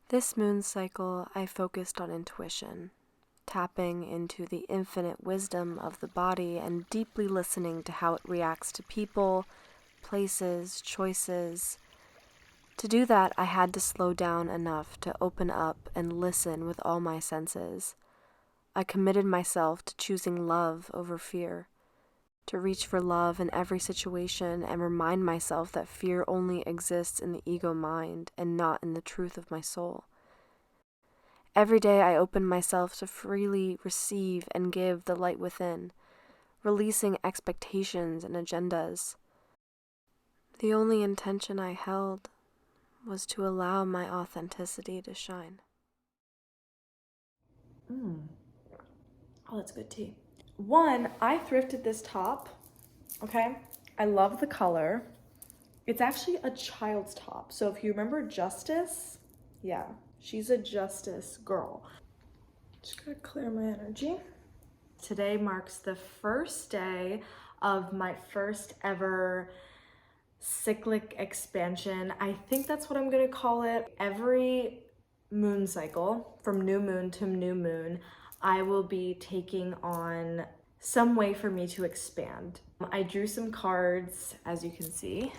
This moon cycle, I focused on intuition, tapping into the infinite wisdom of the body and deeply listening to how it reacts to people, places, choices. To do that, I had to slow down enough to open up and listen with all my senses. I committed myself to choosing love over fear, to reach for love in every situation and remind myself that fear only exists in the ego mind and not in the truth of my soul. Every day I open myself to freely receive and give the light within, releasing expectations and agendas. The only intention I held was to allow my authenticity to shine. Oh, that's good tea. One, I thrifted this top, okay? I love the color. It's actually a child's top. So if you remember Justice, yeah, she's a Justice girl. Just gotta clear my energy. Today marks the first day of my first ever cyclic expansion. I think that's what I'm gonna call it. Every moon cycle, from new moon to new moon, I will be taking on some way for me to expand. I drew some cards, as you can see,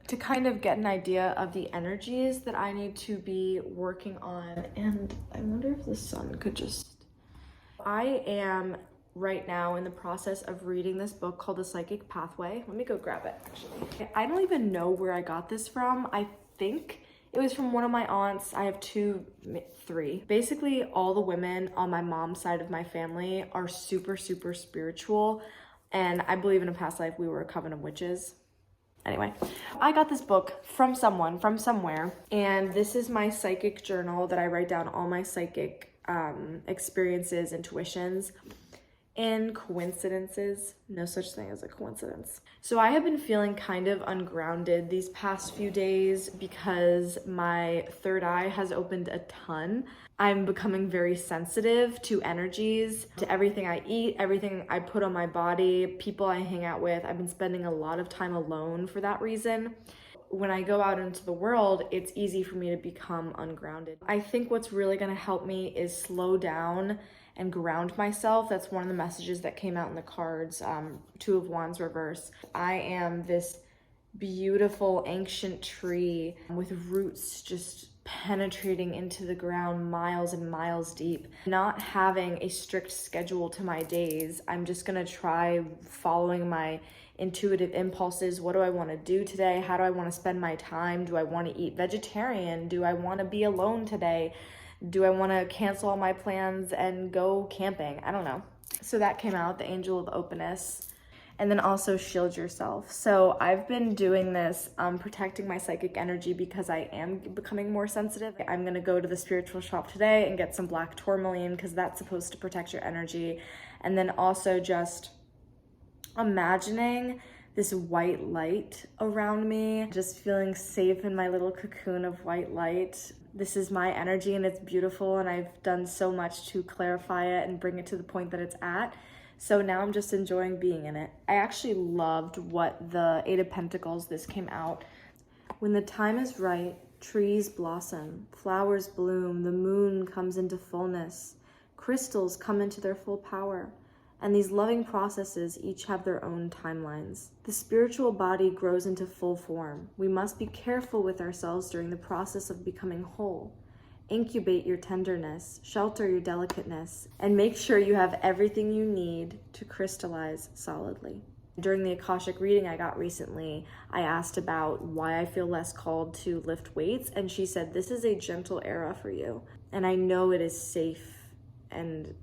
to kind of get an idea of the energies that I need to be working on. And I wonder if the sun could just... I am right now in the process of reading this book called The Psychic Pathway. Let me go grab it, actually. I don't even know where I got this from. I think it was from one of my aunts. I have three. Basically, all the women on my mom's side of my family are super, super spiritual. And I believe in a past life we were a coven of witches. Anyway, I got this book from someone, from somewhere, and this is my psychic journal that I write down all my psychic experiences, intuitions, and coincidences. No such thing as a coincidence. So I have been feeling kind of ungrounded these past few days because my third eye has opened a ton. I'm becoming very sensitive to energies, to everything I eat, everything I put on my body, people I hang out with. I've been spending a lot of time alone for that reason. When I go out into the world, it's easy for me to become ungrounded. I think what's really gonna help me is slow down and ground myself. That's one of the messages that came out in the cards, Two of Wands reverse. I am this beautiful ancient tree with roots just penetrating into the ground miles and miles deep. Not having a strict schedule to my days, I'm just gonna try following my intuitive impulses. What do I want to do today? How do I want to spend my time? Do I want to eat vegetarian? Do I want to be alone today? Do I want to cancel all my plans and go camping? I don't know. So that came out, the angel of openness. And then also shield yourself. So I've been doing this, protecting my psychic energy because I am becoming more sensitive. I'm gonna go to the spiritual shop today and get some black tourmaline because that's supposed to protect your energy. And then also just imagining this white light around me, just feeling safe in my little cocoon of white light. This is my energy and it's beautiful, and I've done so much to clarify it and bring it to the point that it's at. So now I'm just enjoying being in it. I actually loved what the Eight of Pentacles, this came out. When the time is right, trees blossom, flowers bloom, the moon comes into fullness, crystals come into their full power. And these loving processes each have their own timelines. The spiritual body grows into full form. We must be careful with ourselves during the process of becoming whole. Incubate your tenderness, shelter your delicateness, and make sure you have everything you need to crystallize solidly. During the Akashic reading I got recently, I asked about why I feel less called to lift weights, and she said, this is a gentle era for you. And I know it is safe and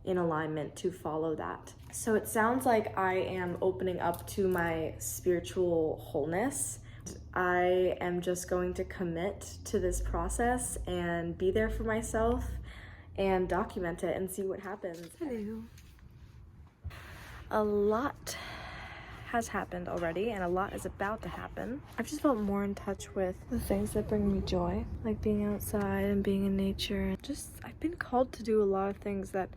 in alignment to follow that. So it sounds like I am opening up to my spiritual wholeness. I am just going to commit to this process and be there for myself and document it and see what happens. Hello. A lot has happened already and a lot is about to happen. I've just felt more in touch with the things that bring me joy, like being outside and being in nature. I've been called to do a lot of things that,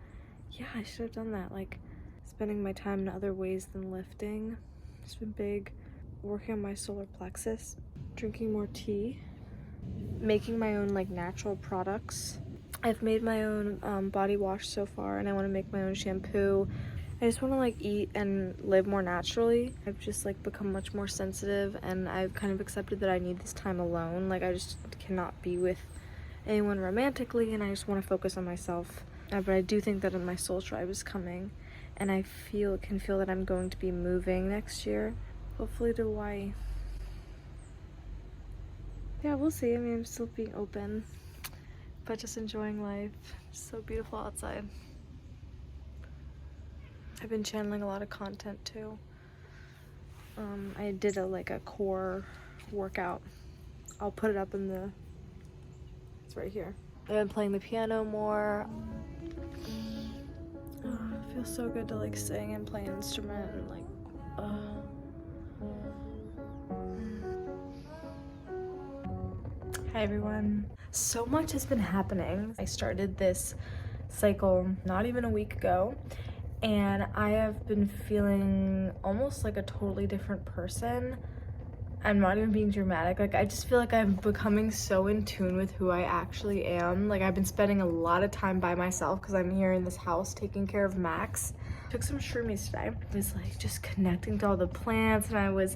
yeah, I should have done that, like spending my time in other ways than lifting. It's been big. Working on my solar plexus, drinking more tea, making my own like natural products. I've made my own body wash so far, and I want to make my own shampoo. I just want to like eat and live more naturally. I've just like become much more sensitive, and I've kind of accepted that I need this time alone. Like I just cannot be with anyone romantically, and I just want to focus on myself. But I do think that my soul tribe is coming, and I can feel that I'm going to be moving next year, hopefully to Hawaii. Yeah, we'll see. I mean, I'm still being open, but just enjoying life. It's so beautiful outside. I've been channeling a lot of content too. I did a core workout. I'll put it up it's right here. I've been playing the piano more. It feels so good to like sing and play an instrument and like, Hi everyone. So much has been happening. I started this cycle not even a week ago, and I have been feeling almost like a totally different person. I'm not even being dramatic. Like I just feel like I'm becoming so in tune with who I actually am. Like I've been spending a lot of time by myself because I'm here in this house taking care of Max. Took some shroomies today. I was like just connecting to all the plants, and I was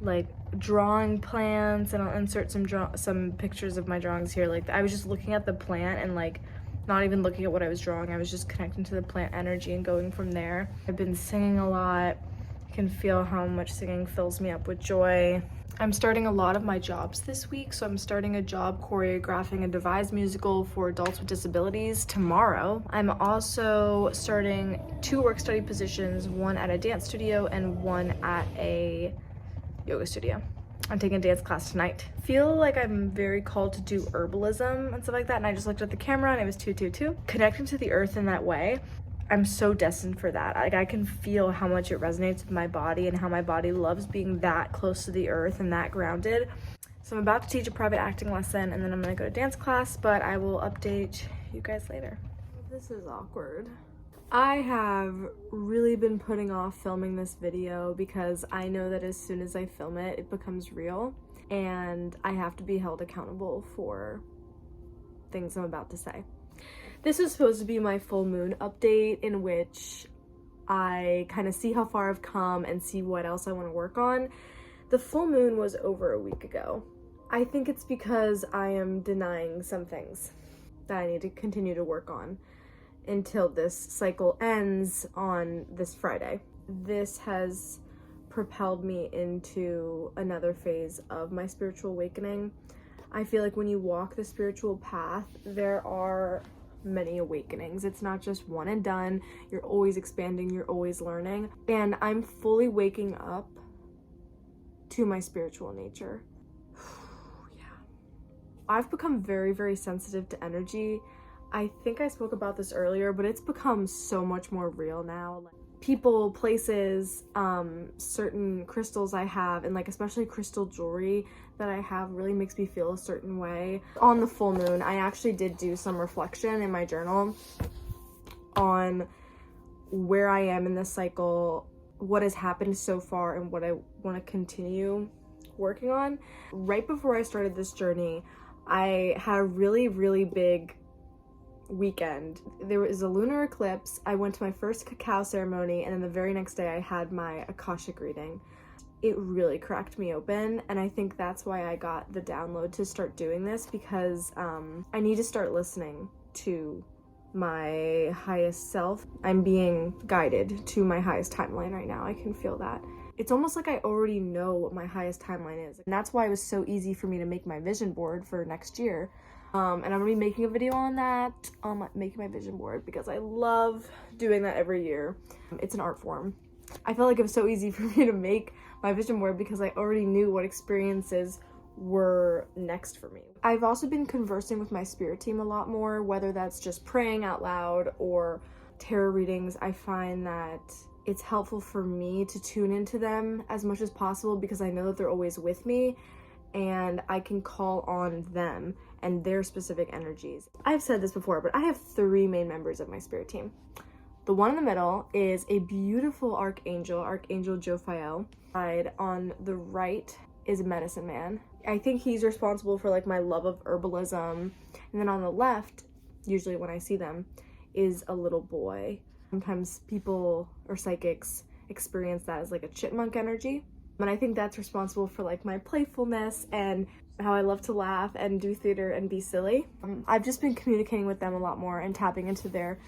like drawing plants, and I'll insert some pictures of my drawings here. Like I was just looking at the plant and like not even looking at what I was drawing. I was just connecting to the plant energy and going from there. I've been singing a lot. I can feel how much singing fills me up with joy. I'm starting a lot of my jobs this week. So I'm starting a job choreographing a devised musical for adults with disabilities tomorrow. I'm also starting 2 work study positions, one at a dance studio and one at a yoga studio. I'm taking a dance class tonight. Feel like I'm very called to do herbalism and stuff like that, and I just looked at the camera and it was 222. Connecting to the earth in that way, I'm so destined for that. Like I can feel how much it resonates with my body and how my body loves being that close to the earth and that grounded. So I'm about to teach a private acting lesson, and then I'm gonna go to dance class, but I will update you guys later. This is awkward. I have really been putting off filming this video because I know that as soon as I film it, it becomes real, and I have to be held accountable for things I'm about to say. This is supposed to be my full moon update, in which I kind of see how far I've come and see what else I want to work on. The full moon was over a week ago. I think it's because I am denying some things that I need to continue to work on until this cycle ends on this Friday. This has propelled me into another phase of my spiritual awakening. I feel like when you walk the spiritual path, there are many awakenings. It's not just one and done. You're always expanding, you're always learning. And I'm fully waking up to my spiritual nature. Yeah. I've become very, very sensitive to energy. I think I spoke about this earlier, but it's become so much more real now. Like people, places, certain crystals I have, and like especially crystal jewelry that I have really makes me feel a certain way. On the full moon, I actually did do some reflection in my journal on where I am in this cycle, what has happened so far, and what I want to continue working on. Right before I started this journey, I had a really, really big weekend. There was a lunar eclipse. I went to my first cacao ceremony, and then the very next day I had my Akashic reading. It really cracked me open, and I think that's why I got the download to start doing this, because I need to start listening to my highest self. I'm being guided to my highest timeline right now. I can feel that. It's almost like I already know what my highest timeline is, and that's why it was so easy for me to make my vision board for next year. And I'm gonna be making a video on that, on making my vision board, because I love doing that every year. It's an art form. I felt like it was so easy for me to make my vision board because I already knew what experiences were next for me. I've also been conversing with my spirit team a lot more, whether that's just praying out loud or tarot readings. I find that it's helpful for me to tune into them as much as possible because I know that they're always with me, and I can call on them and their specific energies. I've said this before, but I have 3 main members of my spirit team. The one in the middle is a beautiful archangel, Archangel Jophiel. On the right is a medicine man. I think he's responsible for like my love of herbalism. And then on the left, usually when I see them, is a little boy. Sometimes people or psychics experience that as like a chipmunk energy. And I think that's responsible for like my playfulness and how I love to laugh and do theater and be silly. I've just been communicating with them a lot more and tapping into their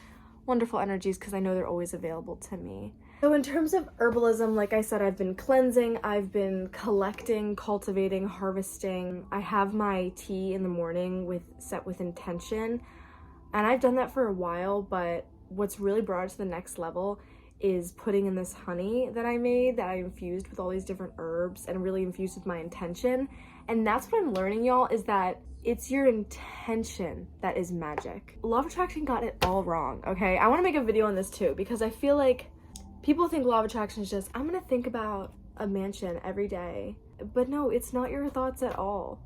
wonderful energies because I know they're always available to me. So in terms of herbalism, like I said, I've been cleansing, I've been collecting, cultivating, harvesting. I have my tea in the morning set with intention, and I've done that for a while, but what's really brought it to the next level is putting in this honey that I made that I infused with all these different herbs and really infused with my intention. And that's what I'm learning, y'all, is that it's your intention that is magic. Law of attraction got it all wrong, okay? I want to make a video on this too because I feel like people think law of attraction is just, I'm gonna think about a mansion every day. But no, it's not your thoughts at all.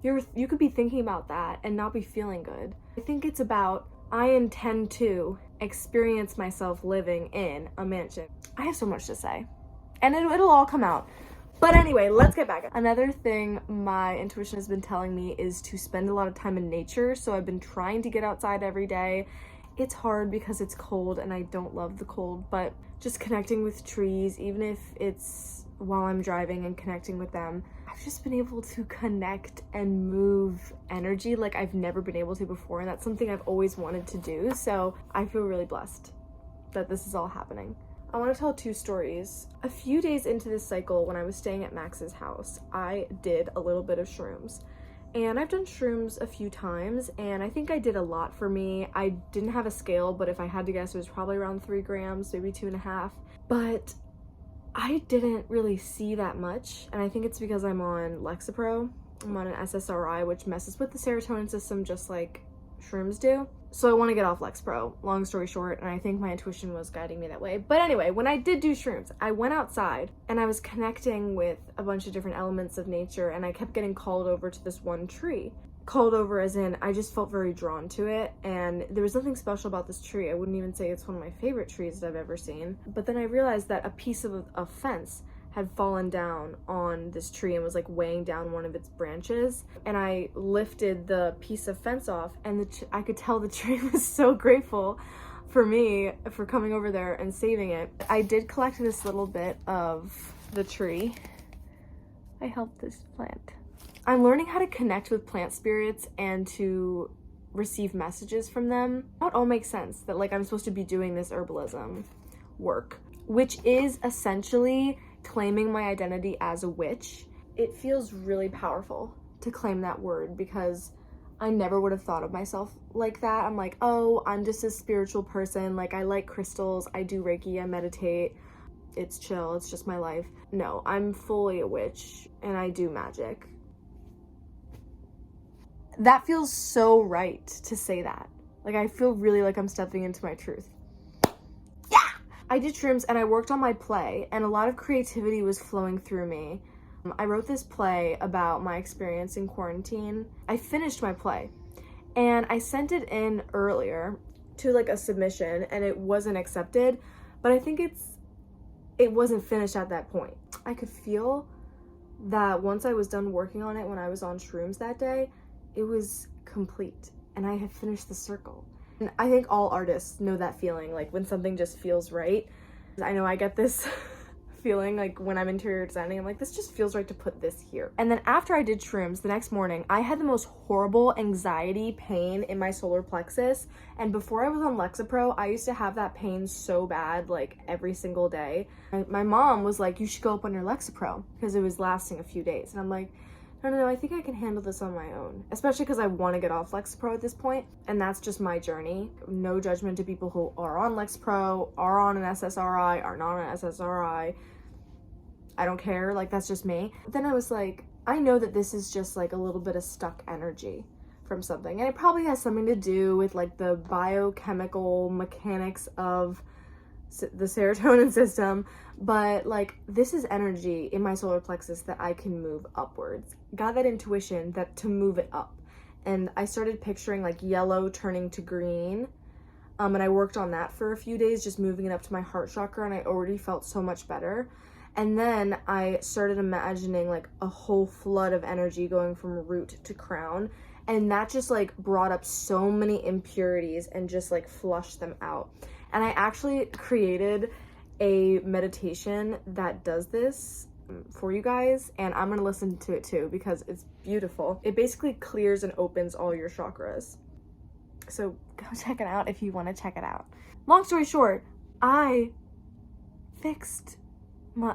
You could be thinking about that and not be feeling good. I think it's about, I intend to experience myself living in a mansion. I have so much to say, and it'll all come out. But anyway, let's get back. Another thing my intuition has been telling me is to spend a lot of time in nature. So I've been trying to get outside every day. It's hard because it's cold and I don't love the cold, but just connecting with trees, even if it's while I'm driving and connecting with them, I've just been able to connect and move energy like I've never been able to before, and that's something I've always wanted to do. So I feel really blessed that this is all happening. I want to tell 2 stories. A few days into this cycle, when I was staying at Max's house, I did a little bit of shrooms. And I've done shrooms a few times, and I think I did a lot for me. I didn't have a scale, but if I had to guess, it was probably around 3 grams, maybe 2.5. But I didn't really see that much, and I think it's because I'm on Lexapro. I'm on an SSRI, which messes with the serotonin system just like shrooms do. So I want to get off Lexapro, long story short, and I think my intuition was guiding me that way. But anyway, when I did do shrooms, I went outside and I was connecting with a bunch of different elements of nature, and I kept getting called over to this one tree. Called over as in, I just felt very drawn to it, and there was nothing special about this tree. I wouldn't even say it's one of my favorite trees that I've ever seen. But then I realized that a piece of a fence had fallen down on this tree and was like weighing down one of its branches, and I lifted the piece of fence off, and I could tell the tree was so grateful for me for coming over there and saving it. I did collect this little bit of the tree. I helped this plant. I'm learning how to connect with plant spirits and to receive messages from them. It all makes sense that like I'm supposed to be doing this herbalism work, which is essentially claiming my identity as a witch. It feels really powerful to claim that word because I never would have thought of myself like that. I'm like, oh, I'm just a spiritual person. Like, I like crystals, I do Reiki, I meditate. It's chill, it's just my life. No, I'm fully a witch and I do magic. That feels so right to say that. Like, I feel really like I'm stepping into my truth. I did shrooms and I worked on my play, and a lot of creativity was flowing through me. I wrote this play about my experience in quarantine. I finished my play and I sent it in earlier to like a submission, and it wasn't accepted, but I think it wasn't finished at that point. I could feel that once I was done working on it when I was on shrooms that day, it was complete and I had finished the circle. And I think all artists know that feeling, like when something just feels right. I know I get this feeling like when I'm interior designing, I'm like, this just feels right to put this here. And then after I did shrooms, the next morning, I had the most horrible anxiety pain in my solar plexus. And before I was on Lexapro, I used to have that pain so bad, like every single day. My mom was like, you should go up on your Lexapro because it was lasting a few days. And I'm like, no, I think I can handle this on my own, especially because I want to get off Lexapro at this point, and that's just my journey. No judgment to people who are on Lexapro, are on an SSRI, are not on an SSRI. I don't care, like that's just me. But then I was like, I know that this is just like a little bit of stuck energy from something, and it probably has something to do with like the biochemical mechanics of the serotonin system, but like this is energy in my solar plexus that I can move upwards. Got that intuition that to move it up, and I started picturing like yellow turning to green, and I worked on that for a few days, just moving it up to my heart chakra, and I already felt so much better. And then I started imagining like a whole flood of energy going from root to crown. And that just like brought up so many impurities and just like flushed them out. And I actually created a meditation that does this for you guys, and I'm gonna listen to it too because it's beautiful. It basically clears and opens all your chakras. So go check it out if you want to check it out. Long story short, I fixed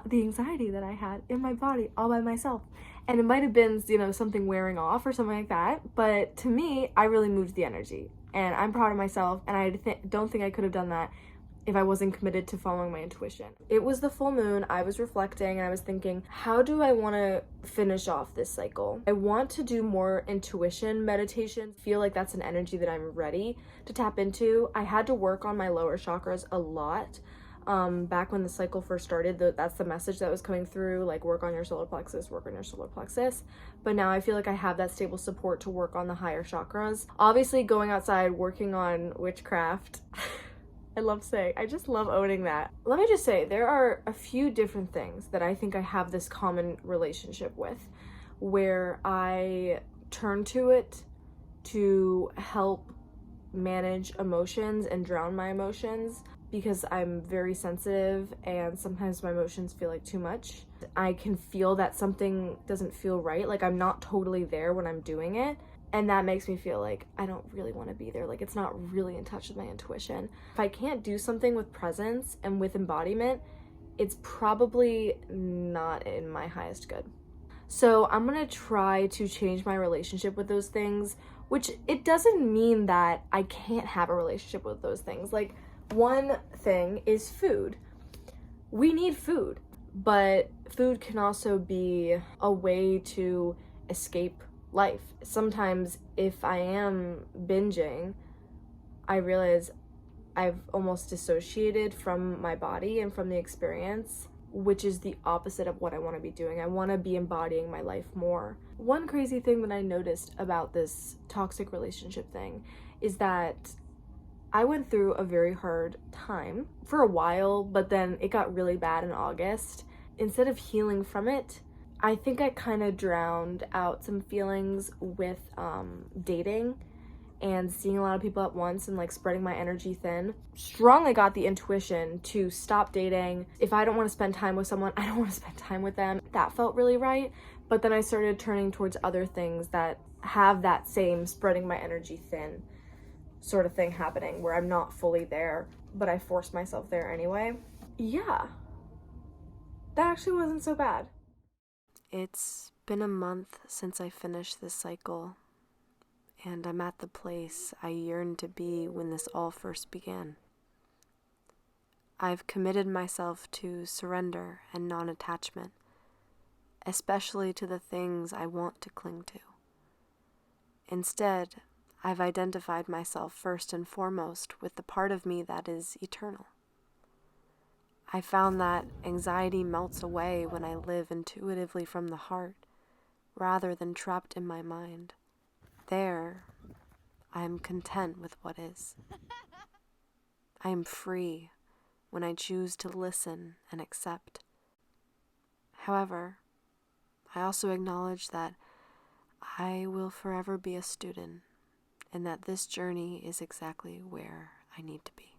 the anxiety that I had in my body all by myself. And it might have been, something wearing off or something like that. But to me, I really moved the energy. And I'm proud of myself. And I don't think I could have done that if I wasn't committed to following my intuition. It was the full moon. I was reflecting and I was thinking, how do I want to finish off this cycle? I want to do more intuition meditation. Feel like that's an energy that I'm ready to tap into. I had to work on my lower chakras a lot. Back when the cycle first started, that's the message that was coming through, like work on your solar plexus, work on your solar plexus. But now I feel like I have that stable support to work on the higher chakras. Obviously going outside, working on witchcraft. I just love owning that. Let me just say, there are a few different things that I think I have this common relationship with, where I turn to it to help manage emotions and drown my emotions, because I'm very sensitive and sometimes my emotions feel like too much. I can feel that something doesn't feel right, like I'm not totally there when I'm doing it. And that makes me feel like I don't really want to be there. Like it's not really in touch with my intuition. If I can't do something with presence and with embodiment, it's probably not in my highest good. So I'm gonna try to change my relationship with those things, which it doesn't mean that I can't have a relationship with those things. Like, one thing is food. We need food, but food can also be a way to escape life. Sometimes if I am binging, I realize I've almost dissociated from my body and from the experience, which is the opposite of what I want to be doing. I want to be embodying my life more. One crazy thing that I noticed about this toxic relationship thing is that I went through a very hard time for a while, but then it got really bad in August. Instead of healing from it, I think I kind of drowned out some feelings with dating and seeing a lot of people at once and like spreading my energy thin. Strongly got the intuition to stop dating. If I don't want to spend time with someone, I don't want to spend time with them. That felt really right. But then I started turning towards other things that have that same spreading my energy thin sort of thing happening, where I'm not fully there, but I force myself there anyway. Yeah, that actually wasn't so bad. It's been a month since I finished this cycle, and I'm at the place I yearned to be when this all first began. I've committed myself to surrender and non-attachment, especially to the things I want to cling to. Instead, I've identified myself first and foremost with the part of me that is eternal. I found that anxiety melts away when I live intuitively from the heart, rather than trapped in my mind. There, I am content with what is. I am free when I choose to listen and accept. However, I also acknowledge that I will forever be a student, and that this journey is exactly where I need to be.